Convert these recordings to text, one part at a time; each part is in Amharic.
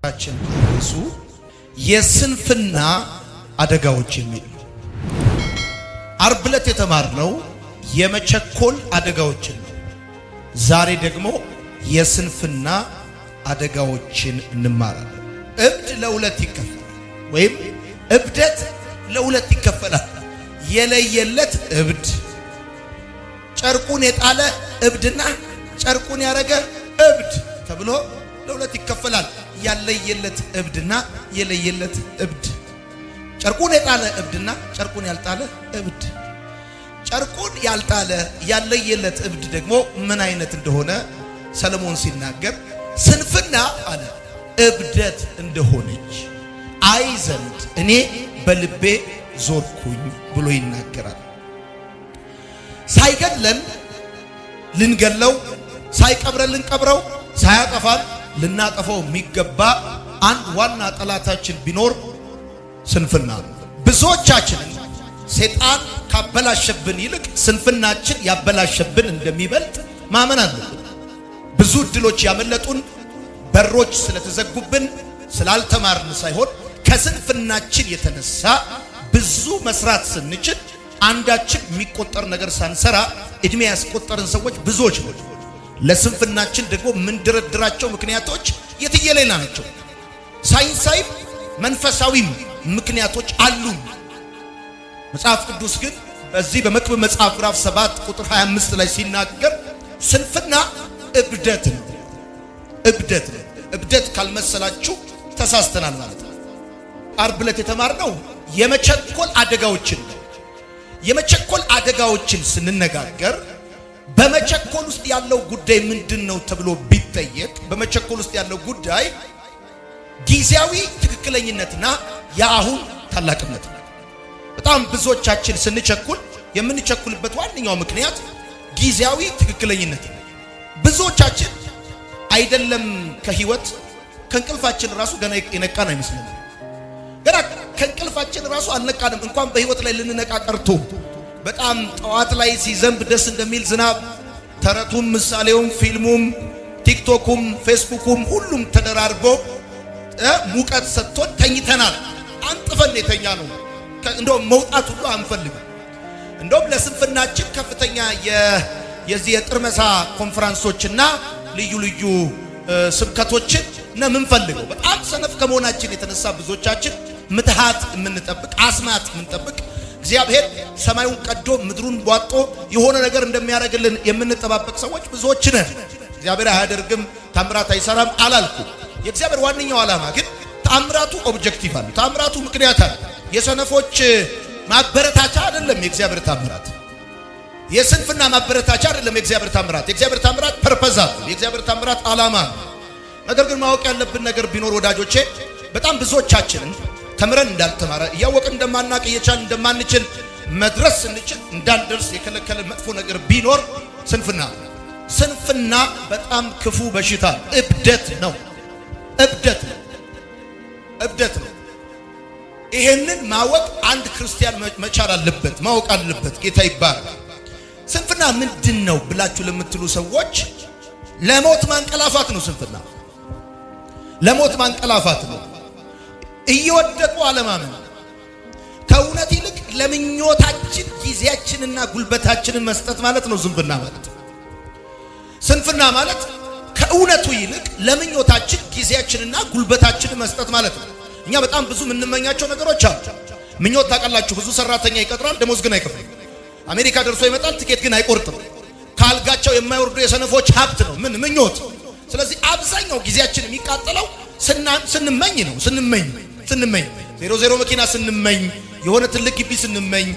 ታችን ርዕሱ የስንፍና አደጋዎች የሚል ዓርብ ዕለት የተማርነው የመቸኮል አደጋዎችን ነው። ዛሬ ደግሞ የስንፍና አደጋዎችን እንማራለን። እብድ ለሁለት ይከፈላል ወይም እብደት ለሁለት ይከፈላል። የለየለት እብድ፣ ጨርቁን የጣለ እብድና ጨርቁን ያረገ እብድ ተብሎ ለሁለት ይከፈላል። ያለየለት እብድና የለየለት እብድ፣ ጨርቁን የጣለ እብድና ጨርቁን ያልጣለ እብድ። ጨርቁን ያልጣለ ያለየለት እብድ ደግሞ ምን አይነት እንደሆነ ሰለሞን ሲናገር ስንፍና አለ እብደት እንደሆነች አይ ዘንድ እኔ በልቤ ዞርኩኝ ብሎ ይናገራል። ሳይገድለን ልንገለው፣ ሳይቀብረን ልንቀብረው፣ ሳያጠፋን ልናጠፋው የሚገባ አንድ ዋና ጠላታችን ቢኖር ስንፍና ነው። ብዙዎቻችንን ሰይጣን ካበላሸብን ይልቅ ስንፍናችን ያበላሸብን እንደሚበልጥ ማመን አለብን። ብዙ እድሎች ያመለጡን በሮች ስለተዘጉብን ስላልተማርን ሳይሆን ከስንፍናችን የተነሳ ብዙ መስራት ስንችል አንዳችን የሚቆጠር ነገር ሳንሰራ እድሜ ያስቆጠርን ሰዎች ብዙዎች ነው። ለስንፍናችን ደግሞ ምንድረድራቸው ምክንያቶች የትየሌላ ናቸው። ሳይንሳዊም መንፈሳዊም ምክንያቶች አሉ። መጽሐፍ ቅዱስ ግን በዚህ በመክብብ መጽሐፍ ምዕራፍ 7 ቁጥር 25 ላይ ሲናገር ስንፍና እብደት ነው። እብደት ነው። እብደት ካልመሰላችሁ ተሳስተናል ማለት ነው። ዓርብ ዕለት የተማርነው የመቸኮል አደጋዎችን ነው። የመቸኮል አደጋዎችን ስንነጋገር በመቸኮል ውስጥ ያለው ጉዳይ ምንድነው ተብሎ ቢጠየቅ በመቸኮል ውስጥ ያለው ጉዳይ ጊዜያዊ ትክክለኝነትና የአሁን ታላቅነት ነው። በጣም ብዙዎቻችን ስንቸኩል የምንቸኩልበት ዋነኛው ምክንያት ጊዜያዊ ትክክለኝነት ነው። ብዙዎቻችን አይደለም ከህይወት ከእንቅልፋችን ራሱ ገና የነቃን አይመስልም። ገና ከእንቅልፋችን ራሱ አልነቃንም። እንኳን በህይወት ላይ ልንነቃ ቀርቶ በጣም ጠዋት ላይ ሲዘንብ ደስ እንደሚል ዝናብ ተረቱም ምሳሌውም ፊልሙም ቲክቶኩም ፌስቡኩም ሁሉም ተደራርቦ ሙቀት ሰጥቶን ተኝተናል። አንጥፈን የተኛ ነው። እንደውም መውጣት ሁሉ አንፈልግም። እንደውም ለስንፍናችን ከፍተኛ የዚህ የጥርመሳ ኮንፈረንሶችና ልዩ ልዩ ስብከቶችን ነው የምንፈልገው። በጣም ሰነፍ ከመሆናችን የተነሳ ብዙዎቻችን ምትሃት የምንጠብቅ አስማት የምንጠብቅ እግዚአብሔር ሰማዩን ቀዶ ምድሩን ቧጦ የሆነ ነገር እንደሚያደርግልን የምንጠባበቅ ሰዎች ብዙዎች ነን። እግዚአብሔር አያደርግም ታምራት አይሰራም አላልኩ። የእግዚአብሔር ዋነኛው ዓላማ ግን ታምራቱ ኦብጀክቲቭ አለ። ታምራቱ ምክንያት አለ። የሰነፎች ማበረታቻ አይደለም የእግዚአብሔር ታምራት። የስንፍና ማበረታቻ አይደለም የእግዚአብሔር ታምራት። የእግዚአብሔር ታምራት ፐርፐዝ አለ። የእግዚአብሔር ታምራት ዓላማ ነው። ነገር ግን ማወቅ ያለብን ነገር ቢኖር ወዳጆቼ በጣም ብዙዎቻችንን ተምረን እንዳልተማረ እያወቅን እንደማናቅ እየቻልን እንደማንችል መድረስ ስንችል እንዳንደርስ የከለከለ መጥፎ ነገር ቢኖር ስንፍና። ስንፍና በጣም ክፉ በሽታ እብደት ነው። እብደት ነው። እብደት ነው። ይሄንን ማወቅ አንድ ክርስቲያን መቻል አለበት፣ ማወቅ አለበት። ጌታ ይባረክ። ስንፍና ምንድን ነው ብላችሁ ለምትሉ ሰዎች ለሞት ማንቀላፋት ነው። ስንፍና ለሞት ማንቀላፋት ነው። እየወደቁ አለማመን፣ ከእውነት ይልቅ ለምኞታችን ጊዜያችንና ጉልበታችንን መስጠት ማለት ነው ስንፍና ማለት። ስንፍና ማለት ከእውነቱ ይልቅ ለምኞታችን ጊዜያችንና ጉልበታችንን መስጠት ማለት ነው። እኛ በጣም ብዙ የምንመኛቸው ነገሮች አሉ። ምኞት ታውቃላችሁ፣ ብዙ ሰራተኛ ይቀጥራል፣ ደሞዝ ግን አይከፍልም። አሜሪካ ደርሶ ይመጣል፣ ትኬት ግን አይቆርጥም። ካልጋቸው የማይወርዱ የሰነፎች ሀብት ነው ምን ምኞት። ስለዚህ አብዛኛው ጊዜያችን የሚቃጠለው ስንመኝ ነው። ስንመኝ 00 መኪና ስንመኝ፣ የሆነ ትልቅ ግቢ ስንመኝ፣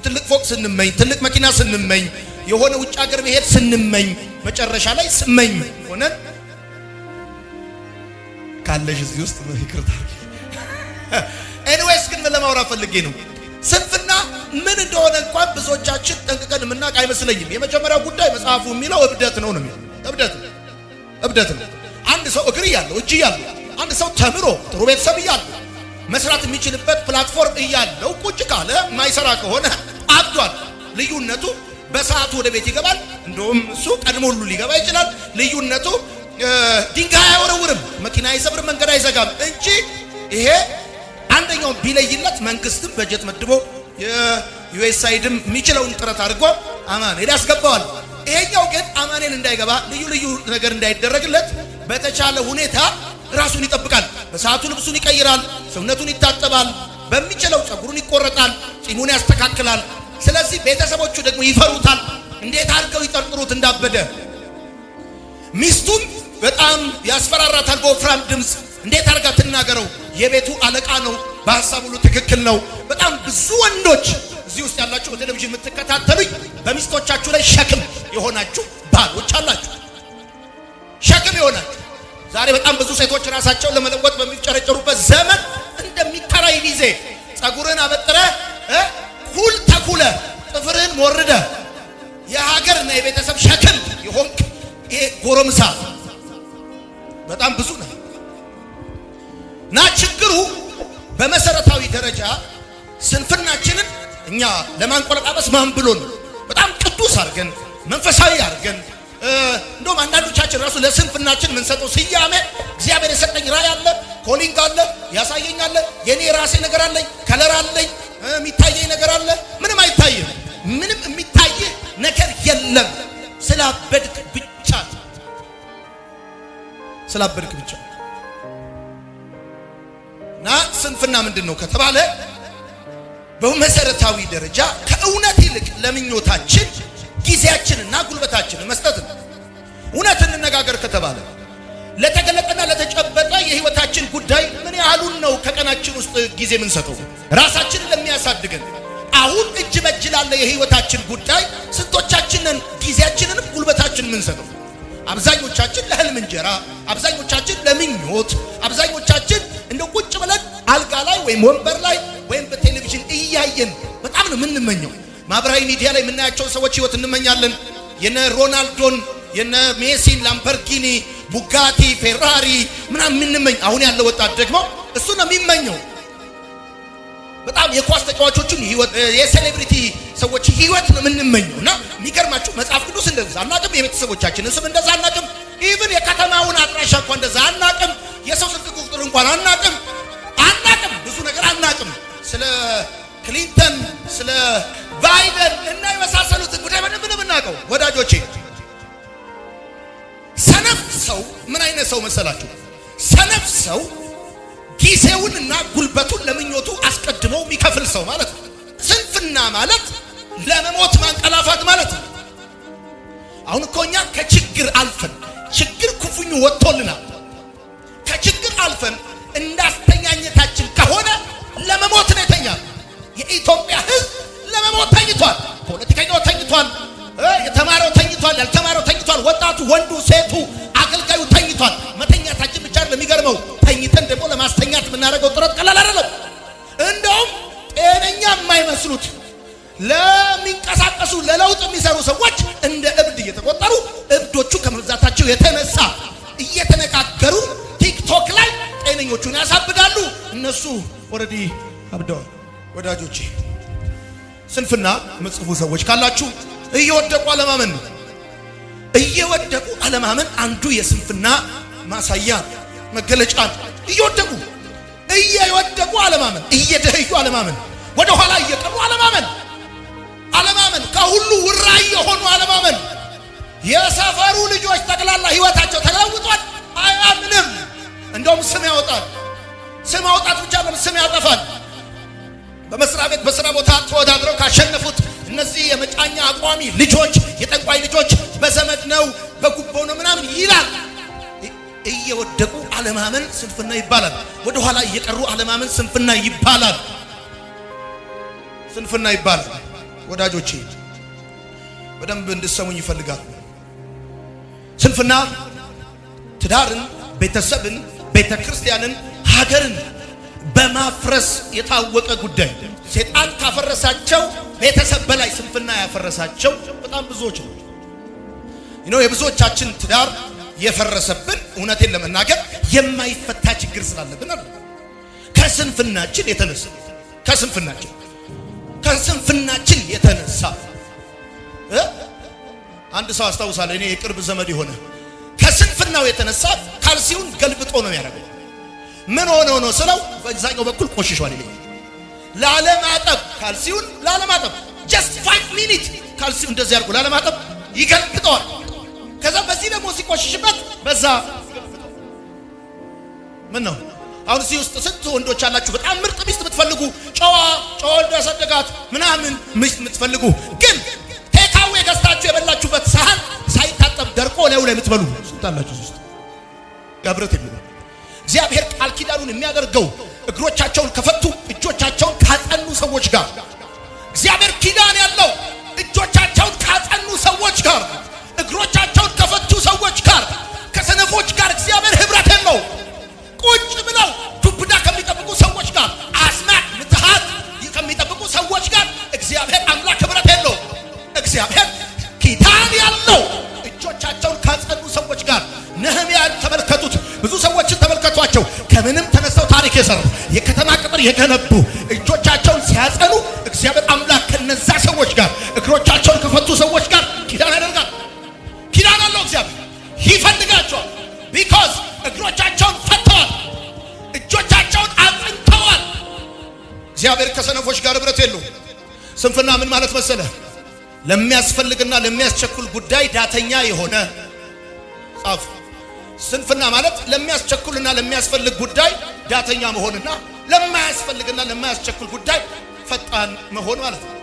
ትልቅ ፎቅ ስንመኝ፣ ትልቅ መኪና ስንመኝ፣ የሆነ ውጭ ሀገር መሄድ ስንመኝ፣ መጨረሻ ላይ ስመኝ ሆነን ካለሽ እዚህ ውስጥ ይቅርታ። ኤኒዌይስ ግን ለማውራት ፈልጌ ነው ስንፍና ምን እንደሆነ እንኳን ብዙዎቻችን ጠንቅቀን የምናውቅ አይመስለኝም። የመጀመሪያው ጉዳይ መጽሐፉ የሚለው እብደት ነው የሚለው። እብደት ነው። አንድ ሰው እግር ያለው እጅ ያለው አንድ ሰው ተምሮ ጥሩ ቤተሰብ ያለው መስራት የሚችልበት ፕላትፎርም እያለው ቁጭ ካለ ማይሰራ ከሆነ አብዷል። ልዩነቱ በሰዓቱ ወደ ቤት ይገባል። እንደውም እሱ ቀድሞ ሁሉ ሊገባ ይችላል። ልዩነቱ ድንጋይ አይወረውርም፣ መኪና አይሰብርም፣ መንገድ አይዘጋም እንጂ ይሄ አንደኛው ቢለይለት መንግስትም በጀት መድቦ የዩኤስአይድም የሚችለውን ጥረት አድርጎ አማኑኤል ያስገባዋል። ይሄኛው ግን አማኑኤል እንዳይገባ ልዩ ልዩ ነገር እንዳይደረግለት በተቻለ ሁኔታ ራሱን ይጠብቃል። በሰዓቱ ልብሱን ይቀይራል፣ ሰውነቱን ይታጠባል፣ በሚችለው ፀጉሩን ይቆረጣል፣ ጺሙን ያስተካክላል። ስለዚህ ቤተሰቦቹ ደግሞ ይፈሩታል። እንዴት አድርገው ይጠርጥሩት እንዳበደ። ሚስቱም በጣም ያስፈራራታል በወፍራም ድምፅ። እንዴት አድርጋ ትናገረው? የቤቱ አለቃ ነው፣ በሐሳብ ሁሉ ትክክል ነው። በጣም ብዙ ወንዶች እዚህ ውስጥ ያላችሁ በቴሌቪዥን የምትከታተሉኝ በሚስቶቻችሁ ላይ ሸክም የሆናችሁ ባሎች አላችሁ። ሸክም የሆናችሁ ዛሬ በጣም ብዙ ሴቶች ራሳቸውን ለመለወጥ በሚጨረጨሩበት ዘመን እንደሚከራይ ጊዜ ፀጉርን አበጥረ ኩል ተኩለ ጥፍርህን ሞርደ የሀገርና የቤተሰብ ሸክም የሆንክ ይሄ ጎረምሳ በጣም ብዙ ነው። እና ችግሩ በመሰረታዊ ደረጃ ስንፍናችንን እኛ ለማንቆለጳጰስ ማን ብሎን በጣም ቅዱስ አድርገን መንፈሳዊ አድርገን እንደውም አንዳንዶቻችን ራሱ ለስንፍናችን የምንሰጠው ስያሜ እግዚአብሔር የሰጠኝ ራእይ አለ፣ ኮሊንግ አለ፣ ያሳየኛል፣ የኔ ራሴ ነገር አለኝ፣ ከለር አለኝ፣ የሚታየኝ ነገር አለ። ምንም አይታይም። ምንም የሚታይ ነገር የለም። ስላበድክ ብቻ ስላበድክ ብቻ። እና ስንፍና ምንድን ነው ከተባለ በመሰረታዊ ደረጃ ከእውነት ይልቅ ለምኞታችን ጊዜያችንና ጉልበታችንን መስጠት ነው። እውነት እንነጋገር ከተባለ ለተገለጠና ለተጨበጠ የህይወታችን ጉዳይ ምን ያህሉን ነው ከቀናችን ውስጥ ጊዜ የምንሰጠው? ራሳችንን ለሚያሳድገን አሁን እጅ በእጅ ላለ የህይወታችን ጉዳይ ስንቶቻችንን ጊዜያችንንም ጉልበታችንን የምንሰጠው? አብዛኞቻችን ለህልም እንጀራ፣ አብዛኞቻችን ለምኞት፣ አብዛኞቻችን እንደ ቁጭ ብለን አልጋ ላይ ወይም ወንበር ላይ ወይም በቴሌቪዥን እያየን በጣም ነው የምንመኘው። ማህበራዊ ሚዲያ ላይ የምናያቸው ሰዎች ህይወት እንመኛለን። የነ ሮናልዶን የነ ሜሲን ላምበርጊኒ፣ ቡጋቲ፣ ፌራሪ ምናምን የምንመኝ። አሁን ያለው ወጣት ደግሞ እሱ ነው የሚመኘው። በጣም የኳስ ተጫዋቾችን ህይወት፣ የሴሌብሪቲ ሰዎች ህይወት ነው የምንመኘው። እና የሚገርማችሁ መጽሐፍ ቅዱስ እንደዛ አናቅም፣ የቤተሰቦቻችንን ስም እንደዛ አናቅም፣ ኢቭን የከተማውን አድራሻ እንኳን እንደዛ አናቅም፣ የሰው ስልክ ቁጥር እንኳን አናቅም፣ ብዙ ነገር አናቅም። ስለ ክሊንተን ስለ ባይደን እና የመሳሰሉት ጉዳይ በደንብ ነው የምናውቀው ወዳጆቼ። ሰነፍ ሰው ምን አይነት ሰው መሰላችሁ? ሰነፍ ሰው ጊዜውንና ጉልበቱን ለምኞቱ አስቀድሞ የሚከፍል ሰው ማለት ነው። ስንፍና ማለት ለመሞት ማንቀላፋት ማለት ነው። አሁን እኮ እኛ ከችግር አልፈን ችግር ኩፍኙ ወጥቶልናል። ከችግር አልፈን እንዳስተኛኘታችን ከሆነ ለመሞት ነው የተኛል። የኢትዮጵያ ሕዝብ ለመሞት ተኝቷል። ፖለቲከኛው ተኝቷል፣ የተማረው ተኝቷል፣ ያልተማረው ተኝቷል፣ ወጣቱ፣ ወንዱ፣ ሴቱ፣ አገልጋዩ ተኝቷል። መተኛታችን ብቻ ለሚገርመው ተኝተን ደግሞ ለማስተኛት የምናደርገው ጥረት ቀላል አይደለም። እንደውም ጤነኛ የማይመስሉት ለሚንቀሳቀሱ ለለውጥ የሚሰሩ ሰዎች እንደ እብድ እየተቆጠሩ እብዶቹ ከመብዛታቸው የተነሳ እየተነጋገሩ ቲክቶክ ላይ ጤነኞቹን ያሳብዳሉ። እነሱ ኦልሬዲ አብደዋል። ወዳጆቼ ስንፍና መጽፉ ሰዎች ካላችሁ እየወደቁ አለማመን ነው። እየወደቁ አለማመን አንዱ የስንፍና ማሳያ መገለጫ ነው። እየወደቁ አለማመን፣ እየደህዩ አለማመን፣ ወደ ኋላ እየቀሩ አለማመን፣ ከሁሉ ውራ የሆኑ አለማመን። የሰፈሩ ልጆች ጠቅላላ ህይወታቸው ተለውጧል። አያምንም። እንደውም ስም ያወጣል። ስም ማውጣት ብቻ ነው፣ ስም ያጠፋል። በመስሪያ ቤት በስራ ቦታ ተወዳድረው ካሸነፉት እነዚህ የመጫኛ አቋሚ ልጆች፣ የጠንቋይ ልጆች በዘመድ ነው በጉቦ ነው ምናምን ይላል። እየወደቁ አለማመን ስንፍና ይባላል። ወደ ኋላ እየቀሩ አለማመን ስንፍና ይባላል። ወዳጆቼ በደንብ እንድትሰሙኝ ይፈልጋል። ስንፍና ትዳርን፣ ቤተሰብን፣ ቤተክርስቲያንን፣ ሀገርን በማፍረስ የታወቀ ጉዳይ። ሰይጣን ካፈረሳቸው ቤተሰብ በላይ ስንፍና ያፈረሳቸው በጣም ብዙዎች ነው። የብዙዎቻችን ትዳር የፈረሰብን እውነቴን ለመናገር የማይፈታ ችግር ስላለብን አይደል? ከስንፍናችን የተነሳ አንድ ሰው አስታውሳለሁ፣ እኔ የቅርብ ዘመድ የሆነ ከስንፍናው የተነሳ ካልሲውን ገልብጦ ነው ያደረገው። ምን ሆኖ ነው ስለው በዛኛው በኩል ቆሽሿል ይለኛል። ላለማጠብ ካልሲውን ላለማጠብ just 5 minutes ካልሲውን እንደዚህ አድርጎ ላለማጠብ ይገልብጠዋል። ከዛ በዚህ ደግሞ ሲቆሽሽበት በዛ ምን ነው አሁን እዚህ ውስጥ ስንት ወንዶች አላችሁ በጣም ምርጥ ሚስት የምትፈልጉ ጨዋ ያሳደጋት ምናምን ሚስት የምትፈልጉ ግን ቴካዌ ገዝታችሁ የበላችሁበት ሳህን ሳይታጠብ ደርቆ ላይ የምትበሉ ስንት አላችሁ? ውስጥ ጋብረት የሚሉ እግዚአብሔር ቃል ኪዳኑን የሚያደርገው እግሮቻቸውን ከፈቱ እጆቻቸውን ካጸኑ ሰዎች ጋር እግዚአብሔር ኪዳን ያለው እጆቻቸውን ካጸኑ ሰዎች ጋር እግሮቻቸውን ከፈቱ ሰዎች ጋር ከሰነፎች ጋር እግዚአብሔር ህብረት የለው። ቁጭ ብለው ዱብዳ ከሚጠብቁ ሰዎች ጋር አስማት ምትሃት ከሚጠብቁ ሰዎች ጋር እግዚአብሔር አምላክ ህብረት የለው። እግዚአብሔር ኪዳን ያለው እጆቻቸውን ካጸኑ ሰዎች ጋር ነህምያን ተመልከቱት። ብዙ ሰዎችን ተመልከቷቸው። ከምንም ተነስተው ታሪክ የሰሩ የከተማ ቅጥር የገነቡ እጆቻቸውን ሲያጸኑ እግዚአብሔር አምላክ ከነዛ ሰዎች ጋር እግሮቻቸውን ከፈቱ ሰዎች ጋር ኪዳን ያደርጋል። ኪዳን አለው። እግዚአብሔር ይፈልጋቸዋል። ቢኮዝ እግሮቻቸውን ፈተዋል፣ እጆቻቸውን አጽንተዋል። እግዚአብሔር ከሰነፎች ጋር ህብረት የለውም። ስንፍና ምን ማለት መሰለ? ለሚያስፈልግና ለሚያስቸኩል ጉዳይ ዳተኛ የሆነ ጻፍ። ስንፍና ማለት ለሚያስቸኩልና ለሚያስፈልግ ጉዳይ ዳተኛ መሆንና ለማያስፈልግና ለማያስቸኩል ጉዳይ ፈጣን መሆን ማለት ነው።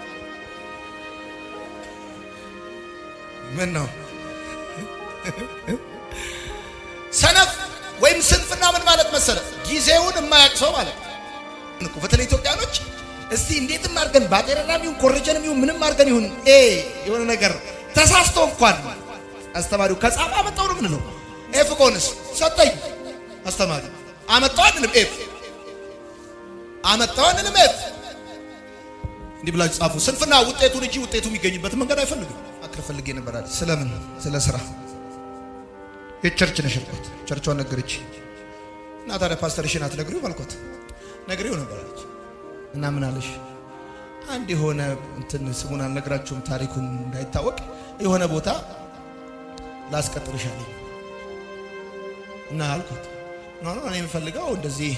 ምን ነው ሰነፍ ወይም ስንፍና ምን ማለት መሰለ? ጊዜውን የማያቅሰው ማለት ነው። በተለይ ኢትዮጵያኖች እስቲ እንዴትም አድርገን ባጤራራም ይሁን ኮረጀንም ይሁን ምንም አድርገን ይሁን የሆነ ነገር ተሳስቶ እንኳን አስተማሪው ከጻፈ አመጣው ነው ምንለው። ኤፍ ኮንስ ሰጠኝ አስተማሪ አመጣው አይደለም ኤፍ አመጣው አይደለም ኤፍ እንዲህ ብላችሁ ጻፉ። ስንፍና ውጤቱን እንጂ ውጤቱ የሚገኝበት መንገድ አይፈልግም። አክር ፈልጌ ነበር አይደል? ስለምን ስለ ስራ የቸርች ነሽበት ቸርቿን ነገረች እና ታዲያ ፓስተርሽን አትነግሪው አልኳት። ነግሬው ነበር አለች እና ምን አለሽ? አንድ የሆነ እንትን ስሙን አልነግራችሁም ታሪኩን እንዳይታወቅ የሆነ ቦታ ላስቀጥርሻለሁ እና አልኳት። ኖ እኔ የምፈልገው እንደዚህ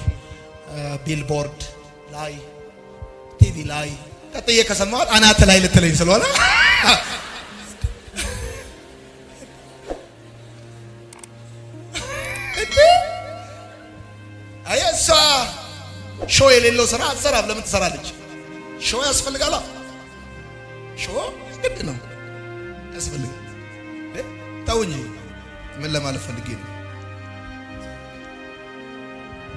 ቢልቦርድ ላይ ቲቪ ላይ ቀጥዬ ከሰማሁት አናት ላይ ልትለኝ ስለሆነ አየሳ ሾው የሌለው ስራ አትሰራም። ለምን ትሰራለች? ሾው ያስፈልጋል። ሾው ግድ ነው ያስፈልጋል። ተውኝ። ምን ለማለት ፈልጌ ነው?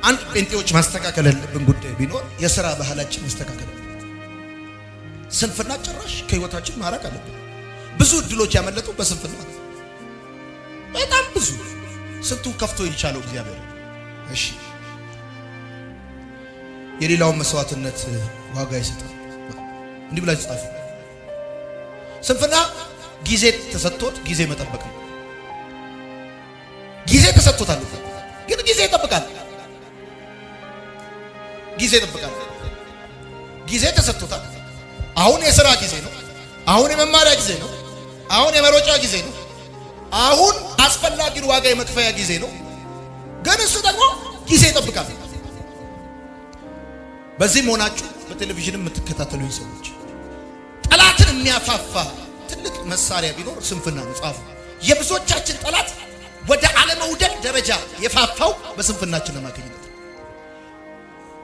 አንድ ጴንጤዎች ማስተካከል ያለብን ጉዳይ ቢኖር የሥራ ባህላችን ማስተካከል አለብን። ስንፍና ጭራሽ ከህይወታችን ማራቅ አለብን። ብዙ እድሎች ያመለጡ በስንፍና በጣም ብዙ። ስንቱ ከፍቶ ይቻለው እግዚአብሔር። እሺ የሌላውን መስዋዕትነት ዋጋ ይሰጣል። እንዲህ ብላችሁ ጻፉ። ስንፍና ጊዜ ተሰጥቶት ጊዜ መጠበቅ ነው። ጊዜ ተሰጥቶታል ግን ጊዜ ይጠብቃል። ጊዜ ይጠብቃል። ጊዜ ተሰጥቶታል። አሁን የሥራ ጊዜ ነው። አሁን የመማሪያ ጊዜ ነው። አሁን የመሮጫ ጊዜ ነው። አሁን አስፈላጊውን ዋጋ የመክፈያ ጊዜ ነው። ግን እሱ ደግሞ ጊዜ ይጠብቃል። በዚህም ሆናችሁ በቴሌቪዥን የምትከታተሉኝ ሰዎች ጠላትን የሚያፋፋ ትልቅ መሳሪያ ቢኖር ስንፍና ነው። ጻፉ። የብዙዎቻችን ጠላት ወደ አለመውደቅ ደረጃ የፋፋው በስንፍናችን አማካኝነት።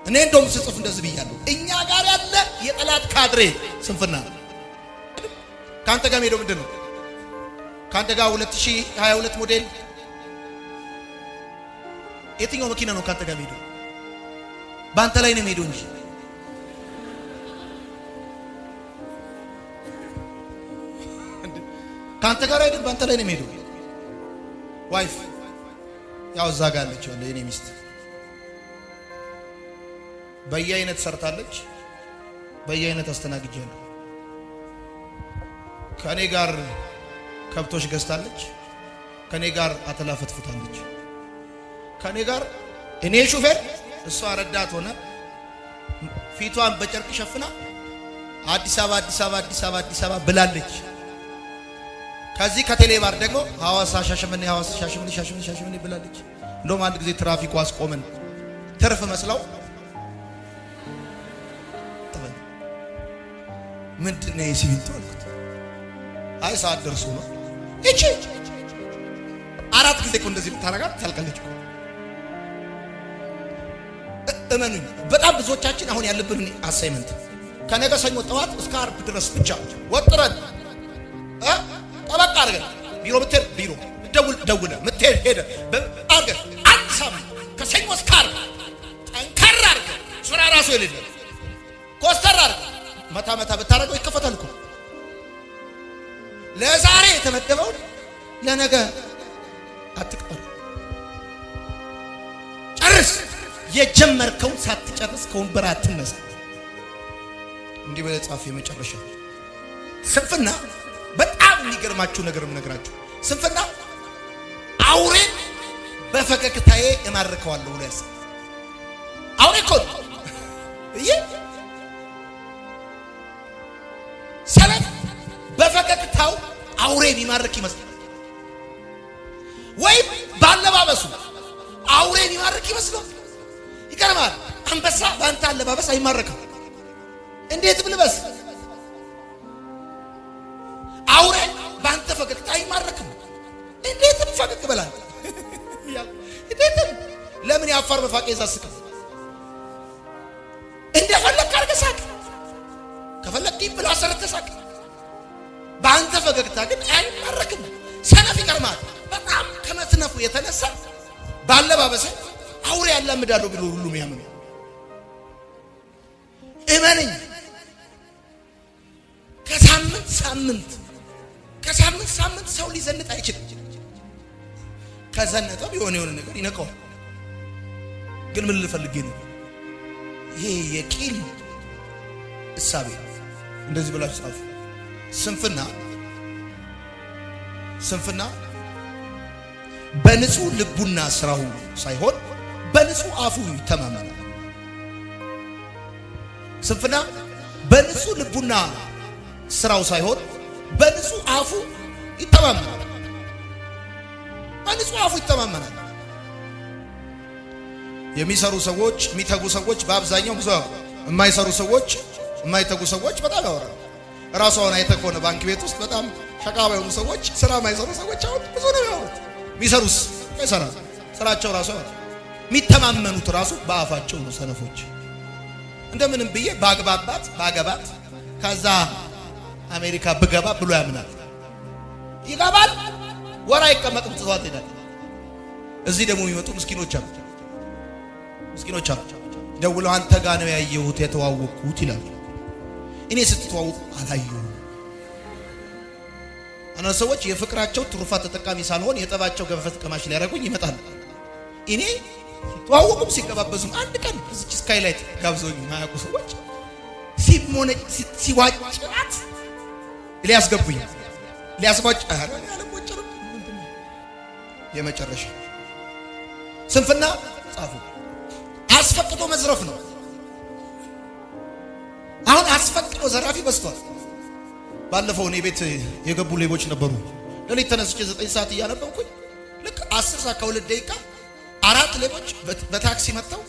እኔ እንደውም ስጽፍ እንደዚህ ብያለሁ። እኛ ጋር ያለ የጠላት ካድሬ ስንፍና ነው። ካንተ ጋር ሄዶ ምንድነው? ካንተ ጋር 2022 ሞዴል የትኛው መኪና ነው ካንተ ጋር ሄዶ? ባንተ ላይ ነው ሄዶ እንጂ ካንተ ጋር አይደል? ባንተ ላይ ነው ሄዶ። ዋይፍ ያው እዛ ጋር አለች የኔ ሚስት በየአይነት ሰርታለች። በየአይነት አስተናግጃለሁ። ከኔ ጋር ከብቶች ገዝታለች። ከኔ ጋር አተላፈትፍታለች። ከኔ ጋር እኔ ሹፌር እሷ ረዳት ሆነ ፊቷን በጨርቅ ሸፍና አዲስ አበባ ብላለች። ከዚህ ከቴሌባር ደግሞ ሐዋሳ ሻሸመኔ ሐዋሳ ሻሸመኔ ብላለች። እንደውም አንድ ጊዜ ትራፊኩ አስቆመን ትርፍ መስለው ምንድነው የሲቪል ተወልኩት አይ ሰዓት ደርሶ ነው እቺ አራት ጊዜ እኮ እንደዚህ ብታረጋት ታልቀለች እኮ። እመኑኝ በጣም ብዙዎቻችን አሁን ያለብን አሳይመንት ከነገ ሰኞ ጠዋት እስከ ዓርብ ድረስ ብቻ ወጥረን ጠበቅ አድርገን ቢሮ ብትሄድ ቢሮ ደውለ ምትሄድ ሄደ አድርገን አንድ ሳምንት ከሰኞ እስከ ዓርብ ጠንከር አድርገን ሱራ ራሱ የሌለ ኮስተር አድርገን መታ ብታረገው ይከፈታል እኮ። ለዛሬ የተመደበው ለነገ አትቀር። ጨርስ። የጀመርከውን ሳትጨርስ ከወንበር አትነሳ። እንዲህ በለ ጻፍ። የመጨረሻ ስንፍና በጣም የሚገርማችሁ ነገር ምነግራችሁ፣ ስንፍና አውሬ በፈገግታዬ እማርከዋለሁ ብሎ ያስብ። አውሬ እኮ ሰነፍ በፈገግታው አውሬን ይማርክ ይመስላል፣ ወይም ባለባበሱ አውሬን ይማርክ ይመስላል። ይገርማል። አንበሳ በአንተ አለባበስ አይማረክም። እንዴት ብልበስ? አውሬ በአንተ ፈገግታ አይማረክም። እንዴትም ፈገግ በላል። እንዴትም ለምን ያፋር በፋቄ ዛስከም እንደፈለክ አድርገህ ሳቅ፣ ከፈለክ ዲብ ብለህ አሰርተህ ሳቅ። በአንተ ፈገግታ ግን አይማረክም። ሰነፍ ይገርማል። በጣም ከመስነፉ የተነሳ ባለባበሰ አውሬ ያላምዳለሁ ብሎ ሁሉም ያምኑ። እመነኝ ከሳምንት ሳምንት ሰው ሊዘንጥ አይችልም። ከዘነጠው የሆነ ነገር ይነቀዋል። ግን ምን ልፈልግ ነው? ይሄ የቂል እሳቤ እንደዚህ ብላችሁ ጻፉ። ስንፍና በንጹህ ልቡና ስራው ሳይሆን በንጹህ አፉ ይተማመናል። ስንፍና በንጹህ ልቡና ስራው ሳይሆን በንጹህ አፉ ይተማመናል። በንጹህ አፉ ይተማመናል። የሚሰሩ ሰዎች፣ የሚተጉ ሰዎች በአብዛኛው ብዙ የማይሰሩ ሰዎች፣ የማይተጉ ሰዎች በጣም ያወራሉ። ራስዎን አይተህ ከሆነ ባንክ ቤት ውስጥ በጣም ሸቃባ የሆኑ ሰዎች፣ ስራ የማይሰሩ ሰዎች አሁን ብዙ ነው ያወሩት። የሚሰሩስ አይሰራም። ስራቸው ራሱ ያወራል። የሚተማመኑት ራሱ በአፋቸው ነው። ሰነፎች እንደምንም ብዬ ባገባት ከዛ አሜሪካ ብገባ ብሎ ያምናል። ይገባል። ወራ አይቀመጥም፣ ጽዋት ይላል። እዚህ ደግሞ የሚመጡ ምስኪኖች አሉ። ደውለው አንተ ጋር ነው ያየሁት የተዋወቅኩት ይላሉ። እኔ ስትተዋወቁ አላየሁም። እነሱ ሰዎች የፍቅራቸው ትሩፋት ተጠቃሚ ሳልሆን የጠባቸው ገፈት ቀማሽ ሊያደርጉኝ ይመጣሉ። እኔ ሲተዋወቁም ሲገባበዙም አንድ ቀን እዚች ስካይላይት ጋብዘውኝ ማያውቁ ሰዎች ሲዋጭራት ሊያስገቡኝ ሊያስባጭ ያለቆጨሩ የመጨረሻ ስንፍና ጻፉ። አስፈቅዶ መዝረፍ ነው። አሁን አስፈቅዶ ዘራፊ በዝቷል። ባለፈው እኔ ቤት የገቡ ሌቦች ነበሩ። ለሊት ተነስቼ 9 ሰዓት እያነበብኩኝ ልክ 10 ሰዓት ከ2 ደቂቃ 4 ሌቦች በታክሲ መጥተው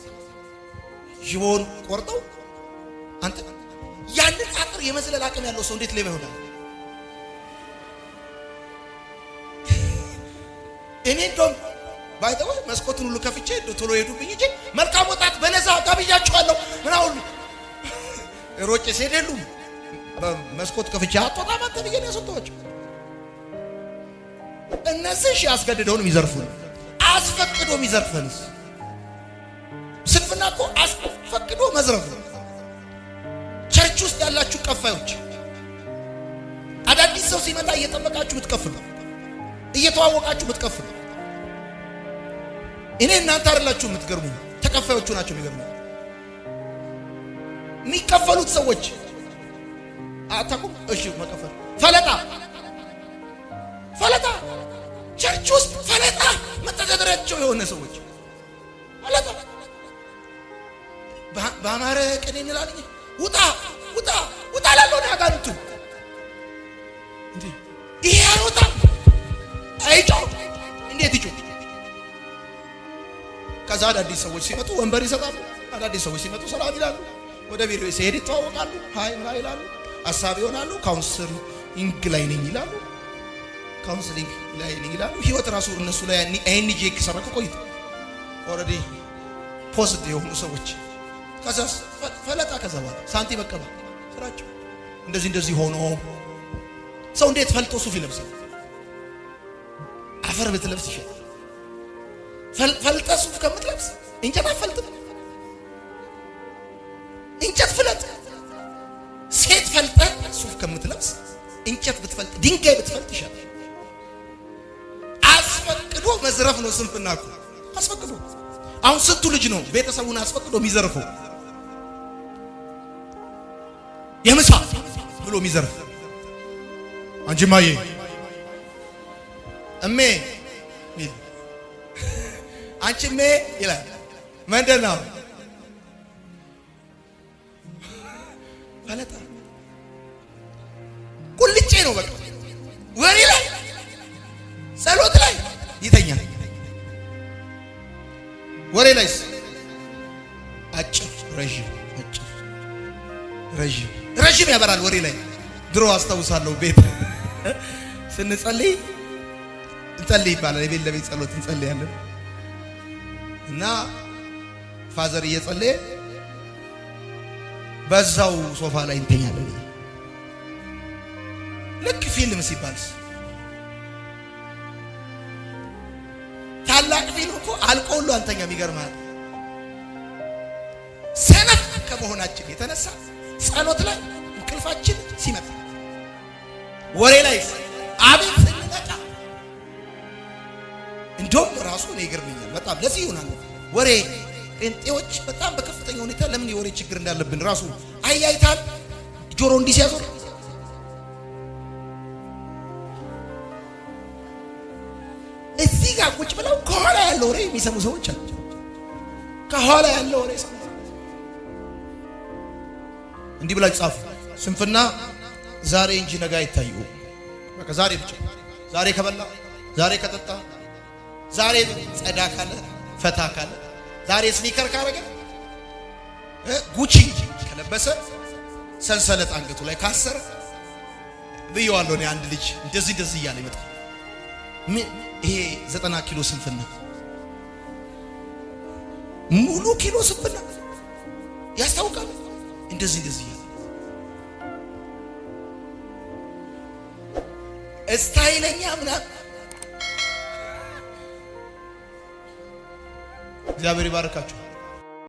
ጅቦን ቆርጠው። አንተ ያንን አጥር የመዝለል አቅም ያለው ሰው እንዴት ሌባ ይሆናል? እኔ እንደውም ባይተው መስኮቱን ሁሉ ከፍቼ ቶሎ ሄዱብኝ እንጂ መልካም ወጣት በነዛ ጋብያቸዋለሁ ምናምን ሮጬ ሲሄዱ መስኮት ከፍቼ አጥቷማ ተብዬ ነው ያስወጣቸው። እነዚህ ያስገድደውን የሚዘርፉን አስፈቅዶ የሚዘርፈንስ ስንፍና እኮ አስፈቅዶ መዝረፍ ነው። ቸርች ውስጥ ያላችሁ ቀፋዮች አዳዲስ ሰው ሲመጣ እየጠበቃችሁ ብትቀፍሉ፣ እየተዋወቃችሁ ብትቀፍሉ፣ እኔ እናንተ አይደላችሁ የምትገርሙኝ፣ ተቀፋዮቹ ናቸው የሚገርሙኝ። የሚከፈሉት ሰዎች አታውቁም? እሺ መከፈል ፈለጣ ቸርች ውስጥ ፈለጣ መተዳደሪያቸው የሆነ ሰዎች ፈለጣ በአማረ ቀን እንላለን። ውጣ ላለው ነው ያጋንቱ እንዴ ይሄ አይወጣም። ከዛ አዳዲስ ሰዎች ሲመጡ ወንበር ይሰጣሉ። አዳዲስ ሰዎች ሲመጡ ሰላም ይላሉ። ወደ ቢሮ ሲሄድ ይተዋወቃሉ። ሃይ ምና ይላሉ። ሐሳብ ይሆናሉ። ካውንስሊንግ ላይ ነኝ ይላሉ። ካውንስሊንግ ላይ ነኝ ይላሉ። ህይወት ራሱ እነሱ ላይ ኤንጂ ከሰረቁ ቆይቶ ኦሬዲ ፖዚቲቭ የሆኑ ሰዎች ከዛ ፈለጣ ከዛ በኋላ ሳንቲ መቀበል ስራቸው እንደዚህ ሆኖ ሰው እንዴት ፈልጦ ሱፍ ይለብሳል? አፈር ብትለብስ ይሻላል። ፈልጠ ሱፍ ከምትለብስ እንጨት አፈልጥ፣ እንጨት ፍለጥ። ሴት ፈልጠ ሱፍ ከምትለብስ እንጨት ብትፈልጥ፣ ድንጋይ ብትፈልጥ ይሻላል። አስፈቅዶ መዝረፍ ነው ስንፍና እኮ። አስፈቅዶ አሁን ስንቱ ልጅ ነው ቤተሰቡን አስፈቅዶ የሚዘርፈው? የምሳ ብሎ የሚዘርፍ አንቺ ማዬ እሜ አንቺ እሜ ይላል። ምንድን ነው ፈለጣ ቁልጬ ነው በቃ። ወሬ ላይ ጸሎት ላይ ይተኛል። ወሬ ላይስ አጭር ረዥም ያበራል። ወሬ ላይ ድሮ አስታውሳለሁ ቤት ስንጸልይ ይባላል። የቤት ለቤት ጸሎት እንጸልያለን እና ፋዘር እየጸለየ በዛው ሶፋ ላይ እንተኛለን። ልክ ፊልም ሲባልስ ታላቅ ፊልም እኮ አልቆ ሁሉ አንተኛም። ይገርማል። ሰነፍ ከመሆናችን የተነሳ ጸሎት ላይ እንቅልፋችን ሲመጣ፣ ወሬ ላይ አቤት ስንነቃ እንደውም ራሱ ነው ይገርመኛል በጣም። ለዚህ ይሆናል ወሬ ጴንጤዎች በጣም በከፍተኛ ሁኔታ ለምን የወሬ ችግር እንዳለብን ራሱ አይያይታል። ጆሮ እንዲህ ሲያዞር እዚህ ጋር ቁጭ ብለው ከኋላ ያለው ወሬ የሚሰሙ ሰዎች አሉ። ከኋላ ያለው ወሬ ሰሙ። እንዲህ ብላችሁ ጻፉ። ስንፍና ዛሬ እንጂ ነገ አይታየው። በቃ ዛሬ ብቻ። ዛሬ ከበላ፣ ዛሬ ከጠጣ፣ ዛሬ ጸዳ ካለ፣ ፈታ ካለ፣ ዛሬ ስኒከር ካረገ፣ ጉቺ ከለበሰ፣ ሰንሰለት አንገቱ ላይ ካሰረ ብየዋለሁ እኔ። አንድ ልጅ እንደዚህ እያለ ይመጣል። ይሄ 90 ኪሎ ስንፍና፣ ሙሉ ኪሎ ስንፍና ያስታውቃል። እንደዚህ ያለ ስታይለኛ ምናምን። እግዚአብሔር ይባርካችሁ።